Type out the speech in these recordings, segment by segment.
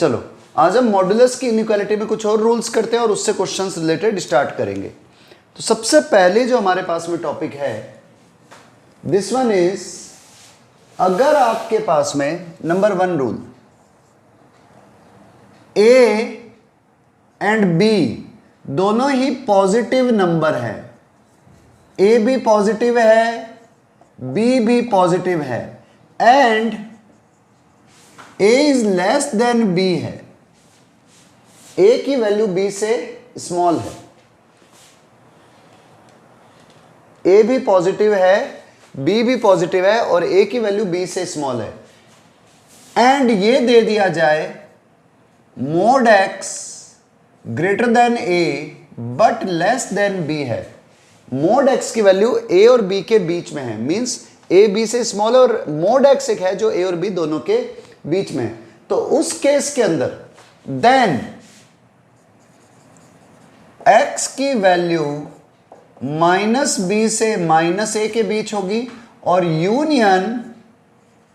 चलो आज हम मॉड्यूलस की इनइक्वालिटी में कुछ और रूल्स करते हैं और उससे क्वेश्चंस रिलेटेड स्टार्ट करेंगे। तो सबसे पहले जो हमारे पास में टॉपिक है दिस वन इज, अगर आपके पास में number 1 rule A and B दोनों ही पॉजिटिव नंबर है, ए भी पॉजिटिव है बी भी पॉजिटिव है and A is less than B है, ए की वैल्यू बी से स्मॉल है, ए भी पॉजिटिव है बी भी पॉजिटिव है और ए की वैल्यू बी से स्मॉल है, एंड ये दे दिया जाए mod x greater than A but less than B है। मोड एक्स की वैल्यू ए और बी के बीच में है, मींस ए बी से स्मॉल है और मोड एक्स एक है जो ए और बी दोनों के बीच में है। तो उस केस के अंदर देन x की वैल्यू माइनस बी से माइनस ए के बीच होगी और यूनियन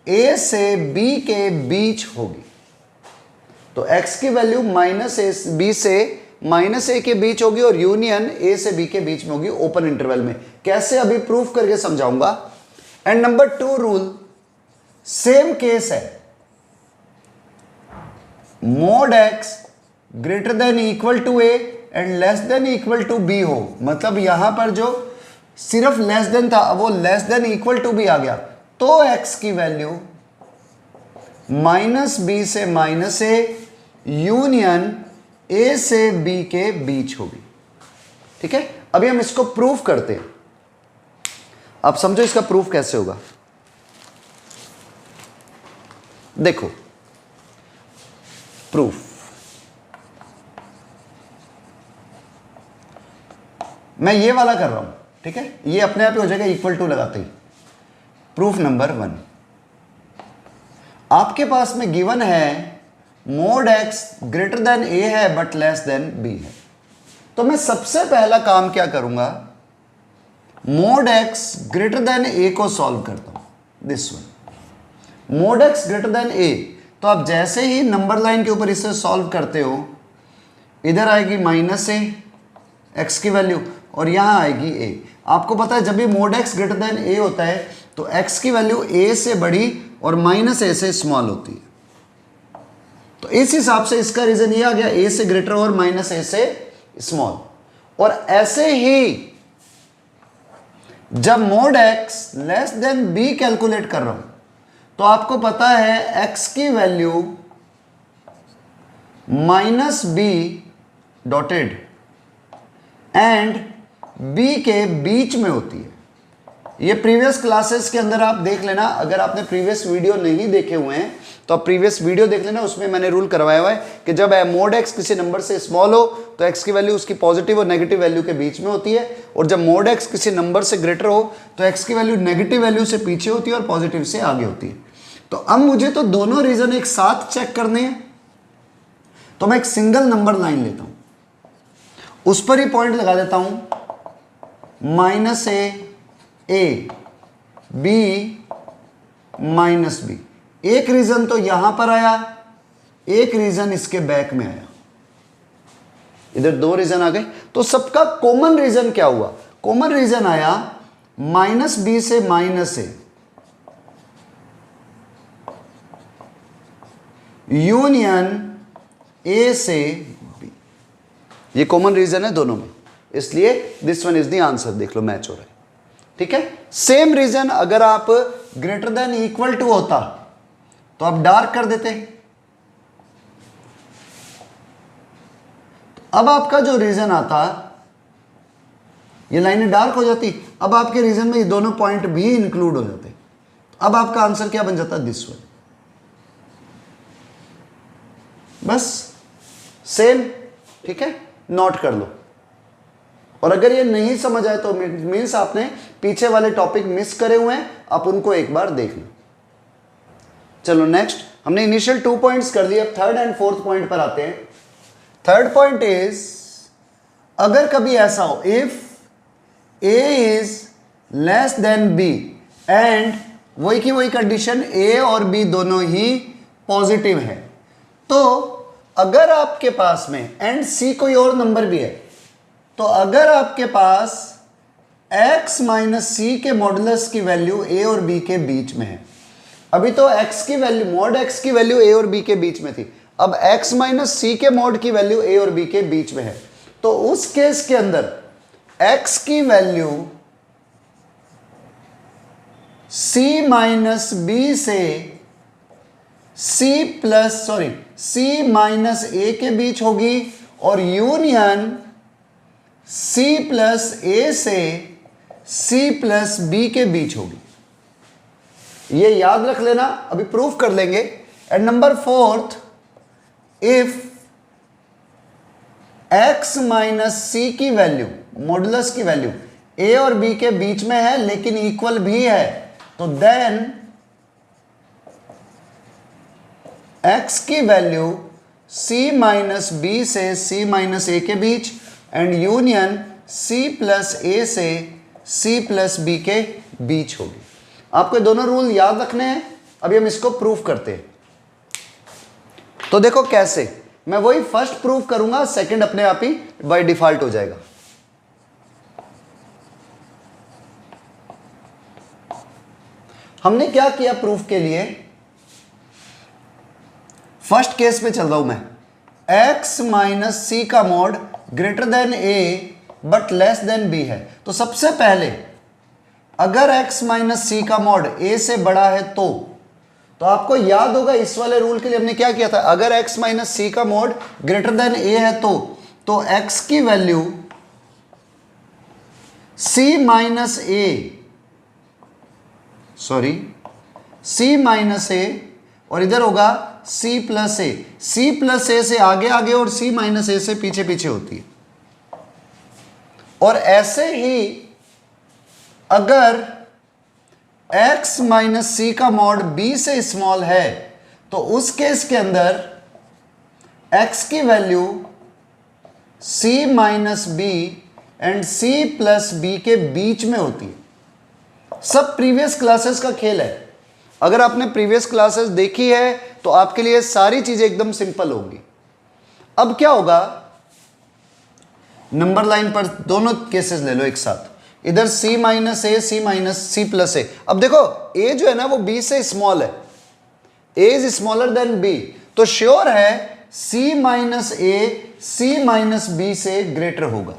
a से b के बीच होगी। तो x की वैल्यू माइनस बी से माइनस ए के बीच होगी और यूनियन a से b के बीच में होगी ओपन इंटरवल में। कैसे अभी प्रूफ करके समझाऊंगा। And number 2 rule same case है, mod x greater than equal to A and less than equal to B हो, मतलब यहां पर जो सिर्फ लेस देन था वो less than equal to B आ गया, तो x की वैल्यू माइनस बी से माइनस ए यूनियन a से b के बीच होगी। ठीक है, अभी हम इसको प्रूफ करते हैं। आप समझो इसका प्रूफ कैसे होगा। देखो प्रूफ, मैं ये वाला कर रहा हूं, ठीक है, ये अपने आप ही हो जाएगा इक्वल टू लगाते ही। प्रूफ नंबर 1, आपके पास में गिवन है मोड एक्स ग्रेटर देन ए है बट लेस देन बी है। तो मैं सबसे पहला काम क्या करूंगा, mod x greater than A को सॉल्व करता हूं। This one mod x greater than A, तो आप जैसे ही नंबर लाइन के ऊपर इसे सॉल्व करते हो इधर आएगी माइनस ए एक्स की वैल्यू और यहां आएगी ए। आपको पता है जब भी मोड एक्स ग्रेटर देन ए होता है तो एक्स की वैल्यू ए से बड़ी और माइनस ए से स्मॉल होती है। तो इस हिसाब से इसका रीजन ये आ गया, ए से ग्रेटर और माइनस ए से स्मॉल। और ऐसे ही जब mod X less than B calculate कर रहा हूं तो आपको पता है x की value minus B dotted and b के बीच में होती है। ये प्रीवियस क्लासेस के अंदर आप देख लेना, अगर आपने प्रीवियस वीडियो नहीं देखे हुए हैं तो आप प्रीवियस वीडियो देख लेना, उसमें मैंने रूल करवाया हुआ है कि जब मोड x किसी नंबर से स्मॉल हो तो x की वैल्यू उसकी पॉजिटिव और नेगेटिव वैल्यू के बीच में होती है, और जब मोड x किसी नंबर से ग्रेटर हो तो x की वैल्यू नेगेटिव वैल्यू से पीछे होती है और पॉजिटिव से आगे होती है। तो अब मुझे तो दोनों रीजन एक साथ चेक करने हैं, तो मैं एक सिंगल नंबर लाइन लेता हूं, उस पर ही पॉइंट लगा देता हूं, minus A B minus B. एक रीजन तो यहां पर आया, एक रीजन इसके बैक में आया, इधर 2 रीजन आ गए। तो सबका कॉमन रीजन क्या हुआ, कॉमन रीजन आया माइनस बी से माइनस ए यूनियन ए से बी, ये कॉमन रीजन है दोनों में, इसलिए this one is the answer. देख लो मैच हो रहा है, ठीक है। सेम रीजन अगर आप ग्रेटर देन इक्वल टू होता तो आप डार्क कर देते। तो अब आपका जो रीजन आता, ये लाइनें डार्क हो जाती, अब आपके रीजन में ये दोनों पॉइंट भी इंक्लूड हो जाते। अब आपका आंसर क्या बन जाता, दिस वन। बस सेम, ठीक है, नोट कर लो। और अगर ये नहीं समझ आए तो मीन्स आपने पीछे वाले टॉपिक मिस करे हुए हैं, आप उनको एक बार देख लो। चलो नेक्स्ट, हमने इनिशियल 2 पॉइंट्स कर लिए, अब 3rd एंड 4th पॉइंट पर आते हैं। 3rd पॉइंट इज, अगर कभी ऐसा हो if a is less then b and वही की वही कंडीशन a और b दोनों ही पॉजिटिव है, तो अगर आपके पास में एंड सी कोई और नंबर भी है, तो अगर आपके पास x माइनस सी के मॉडुलस की वैल्यू a और b के बीच में है, अभी तो x की वैल्यू मॉड x की वैल्यू a और b के बीच में थी, अब x माइनस सी के मॉड की वैल्यू a और b के बीच में है, तो उस केस के अंदर x की वैल्यू c माइनस b से c माइनस a के बीच होगी और यूनियन c प्लस a से c प्लस b के बीच होगी। ये याद रख लेना, अभी प्रूफ कर लेंगे। And number fourth, if x minus C की वैल्यू मॉडुलस की वैल्यू a और b के बीच में है लेकिन इक्वल भी है, तो देन x की वैल्यू c माइनस b से c माइनस a के बीच and union c plus a से c प्लस b के बीच होगी। आपको दोनों रूल याद रखने हैं। अभी हम इसको प्रूफ करते हैं। तो देखो कैसे, मैं वही फर्स्ट प्रूफ करूंगा, सेकंड अपने आप ही बाय डिफॉल्ट हो जाएगा। हमने क्या किया प्रूफ के लिए, फर्स्ट केस पे चल रहा हूं मैं, x माइनस सी का mod greater than a but less then b है। तो सबसे पहले अगर x माइनस सी का मॉड a से बड़ा है तो आपको याद होगा इस वाले रूल के लिए हमने क्या किया था, अगर x माइनस सी का मॉड ग्रेटर देन a है तो x की वैल्यू c माइनस a और इधर होगा c प्लस a से आगे आगे और c माइनस a से पीछे पीछे होती है। और ऐसे ही अगर x माइनस सी का मॉड b से स्मॉल है तो उस केस के अंदर x की value c minus b and c plus b के बीच में होती है। सब प्रीवियस क्लासेस का खेल है। अगर आपने प्रीवियस क्लासेस देखी है तो आपके लिए सारी चीजें एकदम सिंपल होंगी। अब क्या होगा, नंबर लाइन पर दोनों केसेस ले लो एक साथ, इधर c माइनस ए सी माइनस सी प्लस ए। अब देखो a जो है ना वो b से स्मॉल है, a is smaller than b, तो श्योर है c माइनस ए सी माइनस b से ग्रेटर होगा।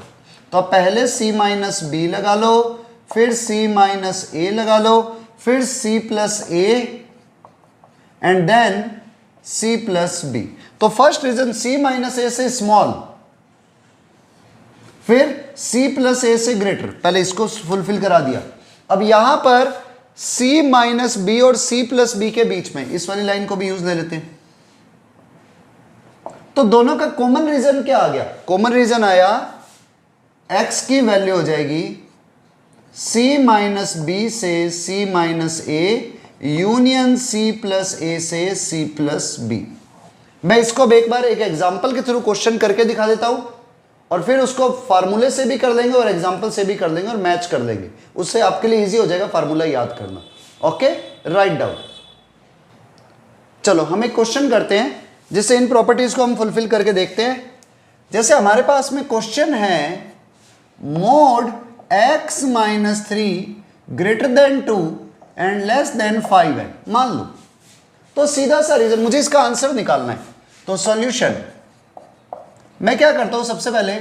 तो अब पहले c माइनस b लगा लो, फिर c माइनस a लगा लो, फिर c plus a and then c plus b। तो first region c minus a से स्मॉल, फिर c प्लस a से ग्रेटर, पहले इसको फुलफिल करा दिया। अब यहां पर c माइनस b और c प्लस b के बीच में इस वाली लाइन को भी यूज ले लेते हैं। तो दोनों का कॉमन रीजन क्या आ गया, कॉमन रीजन आया x की वैल्यू हो जाएगी c माइनस b से c minus a union c plus a से c प्लस b। मैं इसको अब एक बार एक एग्जांपल के थ्रू क्वेश्चन करके दिखा देता हूं और फिर उसको फार्मूले से भी कर लेंगे और एग्जांपल से भी कर लेंगे और मैच कर लेंगे, उससे आपके लिए इजी हो जाएगा फार्मूला याद करना। Okay, write down. चलो हम एक क्वेश्चन करते हैं जिससे इन प्रॉपर्टीज को हम फुलफिल करके देखते हैं। जैसे हमारे पास में क्वेश्चन है mod x minus 3 greater than 2 and less then 5 है, मान लो। तो सीधा सा रीजन, मुझे इसका आंसर निकालना है। तो सॉल्यूशन मैं क्या करता हूं, सबसे पहले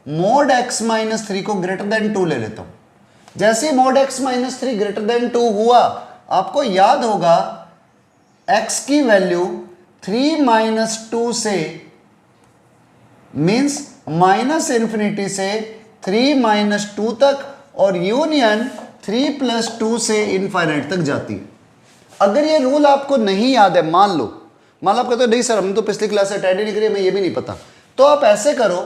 मोड x माइनस 3 को ग्रेटर देन 2 ले लेता हूं। जैसे ही mod x minus 3 greater than 2 हुआ, आपको याद होगा x की वैल्यू 3 माइनस 2 से मीन्स माइनस इंफिनिटी से 3 माइनस 2 तक और यूनियन 3 प्लस 2 से इनफाइनाइट तक जाती है। अगर ये रूल आपको नहीं याद है, मान लो आप कहते हो नहीं सर हमने तो पिछली क्लास अटेंड ही नहीं करी, हमें ये भी नहीं पता, तो आप ऐसे करो,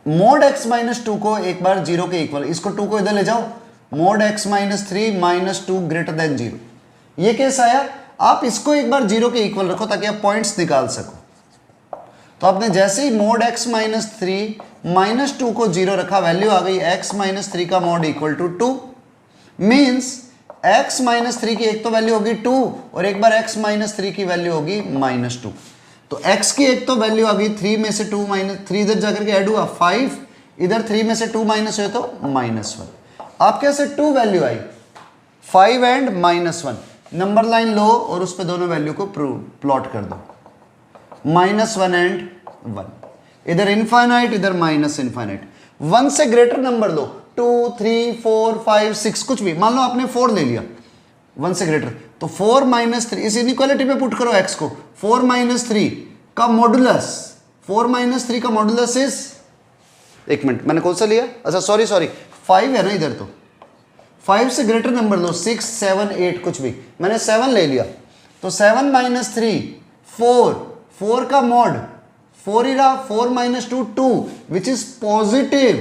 मोड x माइनस 2 को एक बार 0 के इक्वल, इसको 2 को इधर ले जाओ, mode x minus 3 minus 2 greater than 0, ये केस आया। आप इसको एक बार 0 के इक्वल रखो ताकि आप पॉइंट्स निकाल सको। तो आपने जैसे ही मोड x माइनस 3 माइनस 2 को 0 रखा, वैल्यू आ गई x माइनस 3 का mod equal to 2, means x minus 3 की एक तो वैल्यू होगी 2 और एक बार x माइनस 3 की वैल्यू होगी -2। तो x की एक तो वैल्यू आ गई 3 में से 2 माइनस 3 इधर जाकर के ऐड हुआ 5, इधर 3 में से 2 माइनस हुए तो -1। आपके से 2 वैल्यू आई 5 एंड -1। नंबर लाइन लो और उस पे दोनों वैल्यू को प्लॉट कर दो, -1 एंड 1, इधर इनफाइनाइट इधर माइनस इनफाइनाइट। 1 से ग्रेटर नंबर लो, 2 3 4 5 6 कुछ भी, मान लो आपने 4 ले लिया 1 से ग्रेटर, तो 4 माइनस 3 इस इनइक्वालिटी पे पुट करो x को। 4 माइनस 3 का मॉडुलस, 4 माइनस 3 का मॉडुलस इज, एक मिनट मैंने कौन सा लिया, अच्छा सॉरी 5 है ना इधर, तो 5 से ग्रेटर नंबर लो, 6 7 8 कुछ भी, मैंने 7 ले लिया, तो 7 माइनस 3 4 का मॉड 4 ही रहा, 4 minus 2 2 which is positive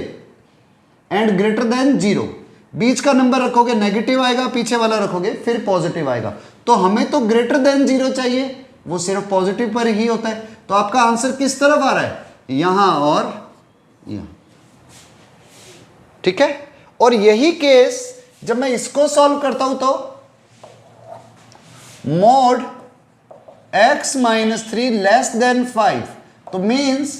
and greater than 0। बीच का नंबर रखोगे नेगेटिव आएगा, पीछे वाला रखोगे फिर पॉजिटिव आएगा। तो हमें तो ग्रेटर देन 0 चाहिए, वो सिर्फ पॉजिटिव पर ही होता है। तो आपका आंसर किस तरफ आ रहा है, यहां और यहां, ठीक है। और यही केस जब मैं इसको सॉल्व करता हूं तो mod x minus 3 less than 5, तो मीन्स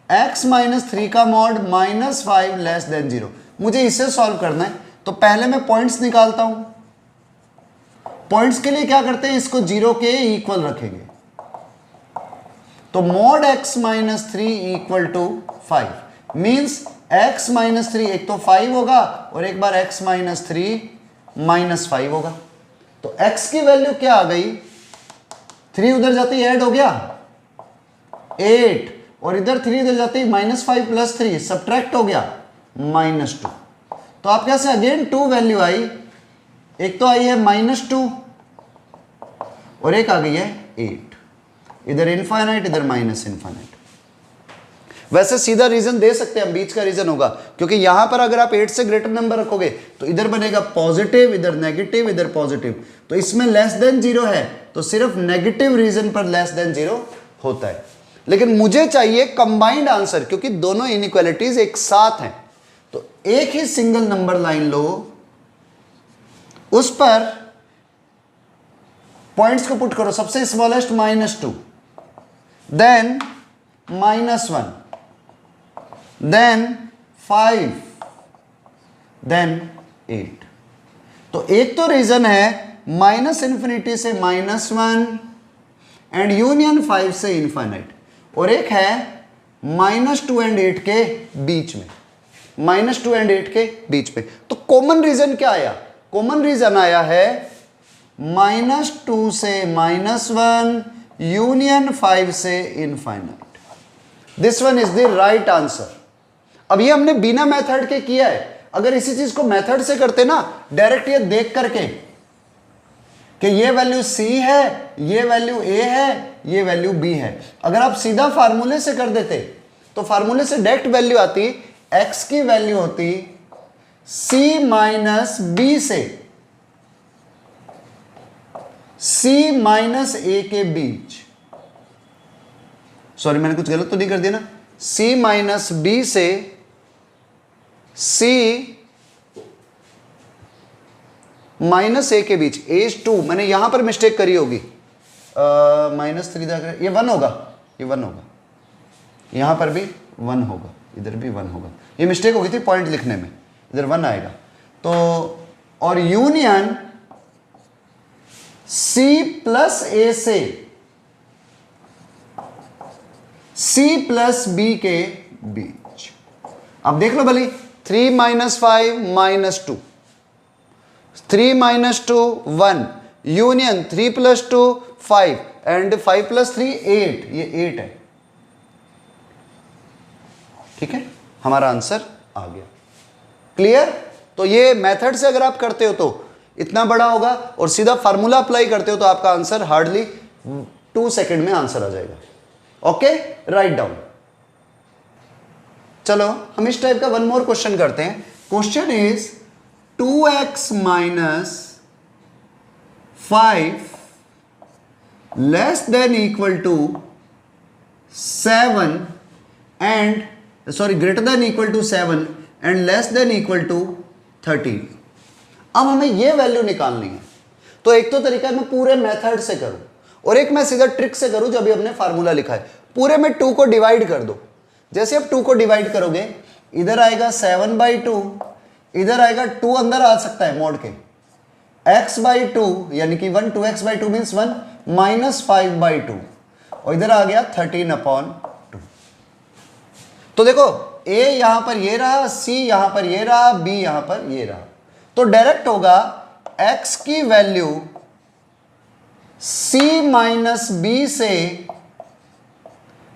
x माइनस 3 का मॉड -5 लेस देन 0। मुझे इसे सॉल्व करना है, तो पहले मैं पॉइंट्स निकालता हूं। पॉइंट्स के लिए क्या करते हैं, इसको 0 के इक्वल रखेंगे। तो mod x minus 3 equal to 5 means x minus 3 एक तो 5 होगा और एक बार x माइनस 3 -5 होगा। तो x की वैल्यू क्या आ गई, 3 उधर जाते ही ऐड हो गया 8 और इधर 3 इधर जाते ही -5 प्लस 3 सब्ट्रैक्ट हो गया -2। तो आप कैसे अगेन 2 वैल्यू आई, एक तो आई है -2 और एक आ गई है 8, इधर इनफाइनाइट इधर माइनस इनफाइनाइट। वैसे सीधा रीजन दे सकते हैं हम, बीच का रीजन होगा, क्योंकि यहां पर अगर आप 8 से ग्रेटर नंबर रखोगे तो इधर बनेगा पॉजिटिव इधर नेगेटिव इधर पॉजिटिव, तो इसमें लेस देन 0 है तो सिर्फ नेगेटिव रीजन पर लेस देन 0 होता है। लेकिन मुझे चाहिए कंबाइंड आंसर, क्योंकि दोनों इनइक्वालिटीज एक साथ हैं। तो एक ही सिंगल नंबर लाइन लो, उस पर पॉइंट्स को पुट करो, सबसे स्मॉलेस्ट -2, देन -1, देन 5, देन 8। तो एक तो रीजन है -∞ से -1 एंड यूनियन 5 से इनफाइनाइट, और एक है -2 एंड 8 के बीच में, -2 एंड 8 के बीच में। तो कॉमन रीजन क्या आया, कॉमन रीजन आया है -2 से -1 यूनियन 5 से infinite. This one is the right answer. अब ये हमने बिना मेथड के किया है, अगर इसी चीज को मेथड से करते ना, डायरेक्ट ये देख करके कि ये वैल्यू C है, ये वैल्यू A है, ये वैल्यू B है, अगर आप सीधा फार्मूले से कर देते तो फार्मूले से डायरेक्ट वैल्यू आती, x की वैल्यू होती C माइनस B से C माइनस A के बीच, सॉरी मैंने कुछ गलत तो नहीं कर दिया ना, C माइनस B से C माइनस A के बीच, H2 मैंने यहां पर मिस्टेक करी होगी, -3 ये 1 होगा, ये 1 होगा, यहां पर भी 1 होगा, इधर भी 1 होगा, ये मिस्टेक हो गई थी पॉइंट लिखने में, इधर 1 आएगा। तो और यूनियन C प्लस A से C प्लस B के बीच। अब देख लो भली, 3 - 5 -2, 3 - 2 1 यूनियन 3 + 2 5 एंड 5 + 3 8, ये 8 है, ठीक है, हमारा आंसर आ गया। क्लियर। तो ये मेथड से अगर आप करते हो तो इतना बड़ा होगा, और सीधा फार्मूला अप्लाई करते हो तो आपका आंसर हार्डली 2 सेकंड में आंसर आ जाएगा। Okay, write down. चलो हम इस टाइप का वन मोर क्वेश्चन करते हैं। Question is 2x minus 5 less than equal to 7 and sorry greater than equal to 7 and less than equal to 13। अब हमें ये वैल्यू निकालनी है। तो एक तो तरीका है मैं पूरे मेथड से करूं और एक मैं सीधा ट्रिक से करूं, जो अभी हमने फार्मूला लिखा है। पूरे में 2 को डिवाइड कर दो। जैसे आप 2 को डिवाइड करोगे, इधर आएगा 7/2, इधर आएगा 2 अंदर आ सकता है मोड़ के, x/2 यानी कि 1, 2x/2 मीन्स 1 माइनस 5/2 और इधर आ गया 13/2। तो देखो a यहां पर ये रहा, c यहां पर ये रहा, b यहां पर ये रहा। तो डायरेक्ट होगा x की वैल्यू c माइनस b से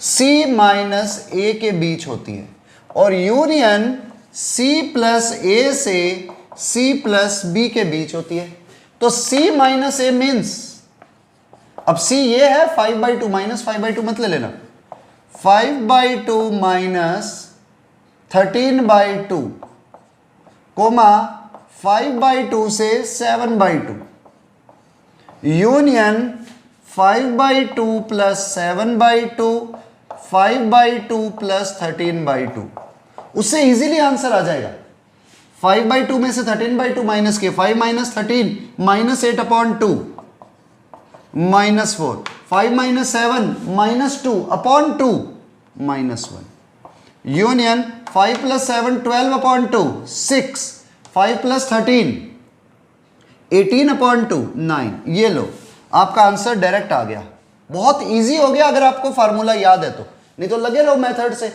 c माइनस a के बीच होती है और यूनियन c प्लस a से c प्लस b के बीच होती है। तो c माइनस a मीन्स, अब c ये है 5/2 माइनस 5/2 मत ले लेना, 5/2 माइनस 13/2 कोमा 5/2 से 7/2 यूनियन 5/2 प्लस 7/2 5/2 प्लस 13/2। उससे इजीली आंसर आ जाएगा। 5/2 में से 13/2 माइनस के 5 minus 13 minus 8/2 minus 4, 5 minus 7 minus 2/2 minus 1 union 5 plus 7 12/2 6, 5 plus 13 18/2 9। ये लो आपका आंसर डायरेक्ट आ गया। बहुत इजी हो गया अगर आपको फार्मूला याद है तो, नहीं तो लगे रहो मेथड से।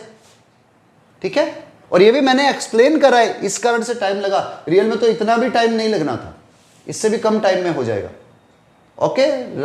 ठीक है, और ये भी मैंने एक्सप्लेन करा है, इस कारण से टाइम लगा। रियल में तो इतना भी टाइम नहीं लगना था, इससे भी कम टाइम में हो जाएगा। ओके।